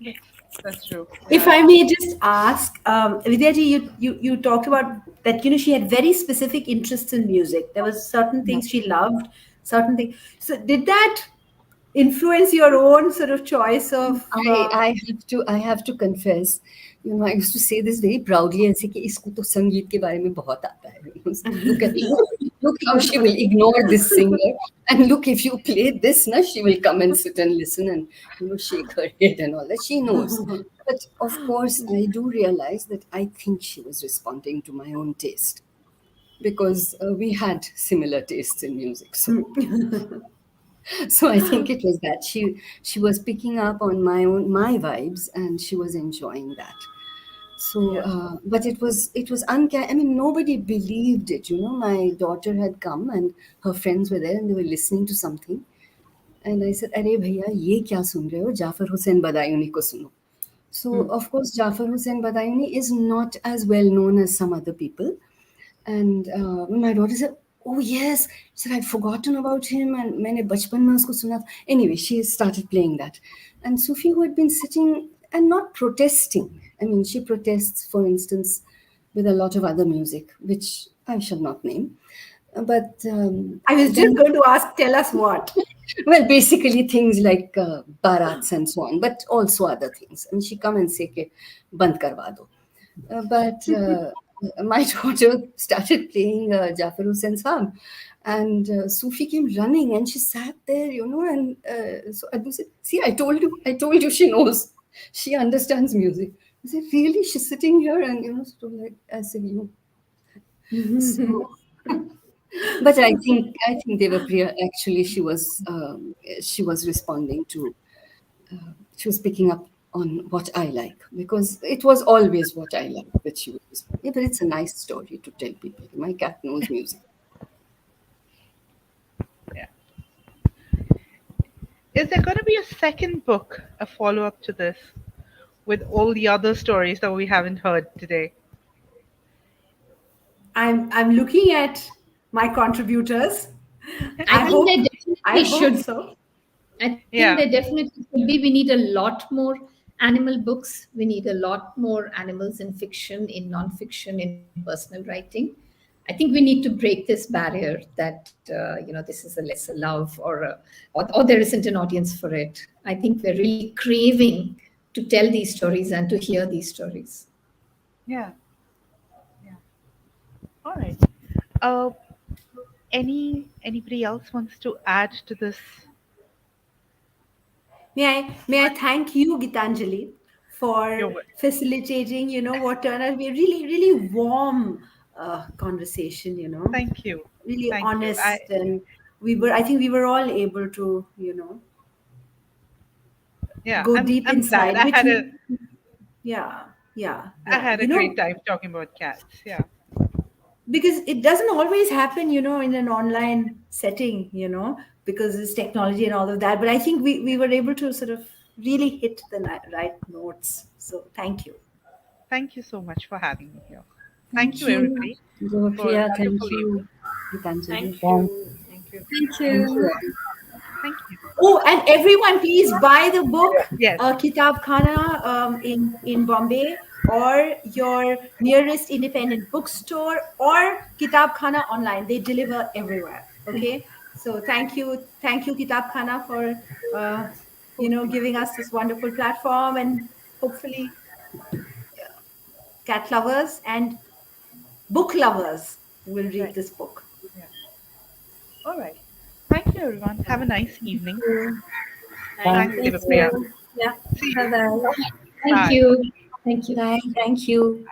That's that's true. If Yeah. I may just ask, Vidyaji, you talked about that, she had very specific interests in music. There was certain Yeah. things she loved, certain things. So did that influence your own sort of choice of I have to confess, I used to say this very proudly and say कि इसको तो संगीत के बारे में बहुत आता है. Look how she will ignore this singer, and look, if you play this, na, she will come and sit and listen and shake her head and all that. She knows. But of course, I do realize that I think she was responding to my own taste, because we had similar tastes in music. So So I think it was that she was picking up on my vibes, and she was enjoying that. So, Yeah. but it was uncanny. I mean, nobody believed it. My daughter had come, and her friends were there, and they were listening to something. And I said, "अरे भैया ये क्या सुन रहे हो? जाफर हुसैन बदायूनी को सुनो." So of course, Jafar Hussain Badayuni is not as well known as some other people. And my daughter said, "Oh yes," she said, "I'd forgotten about him, and मैंने बचपन में उसको सुना था." Anyway, she started playing that, and Sufi, who had been sitting and not protesting. I mean, she protests, for instance, with a lot of other music, which I shall not name. But I was just then going to ask, tell us what. well, basically things like barats and so on, but also other things. And she come and say, "Ke band karwa do." But my daughter started playing Jafar Hussain Saab, and Sufi came running, and she sat there, and so Adu said, "See, I told you, she knows, she understands music." I said, "Really?" She's sitting here, and sort of like as if you. So, but I think Devapriya, actually, she was responding to, she was picking up on what I like, because it was always what I like that she was responding. Yeah, but it's a nice story to tell people. My cat knows music. Yeah. Is there going to be a second book, a follow up to this, with all the other stories that we haven't heard today? I'm looking at my contributors. I I think hope there I definitely hope should. so. I think there Yeah. definitely should be. We need a lot more animal books. We need a lot more animals in fiction, in non-fiction, in personal writing. I think we need to break this barrier that this is a lesser love, or there isn't an audience for it. I think we're really craving to tell these stories and to hear these stories. Yeah. Yeah. All right. Uh, anybody else wants to add to this? May I thank you, Gitanjali, for Your facilitating, what turned out to be a really, really warm conversation, Thank you. really Thank you. honest. And I think we were all able to, Yeah, go I'm deep I'm glad. inside, which we, yeah, yeah, I yeah. had a great time talking about cats. Yeah. Because it doesn't always happen, in an online setting, because it's technology and all of that. But I think we were able to sort of really hit the right notes. So thank you. Thank you so much for having me here. Thank Thank you, you, everybody, for a Devapriya. Thank wonderful you, evening. Gitanjali. Thank you. Thank you. Thank Thank you. you. Thank you. Oh, and everyone, please buy the book, Yes. Kitab Khana, in Bombay, or your nearest independent bookstore, or Kitab Khana online. They deliver everywhere. Okay. So thank you, Kitab Khana, for giving us this wonderful platform, and hopefully cat lovers and book lovers will read Right. this book. Yeah. All right. Thank you, everyone. Have a nice evening. Thank Thanks, you. Thank Thank Devapriya. you. you. Yeah. See Bye you. bye. Thank Bye. you. Thank you. Bye. Thank you.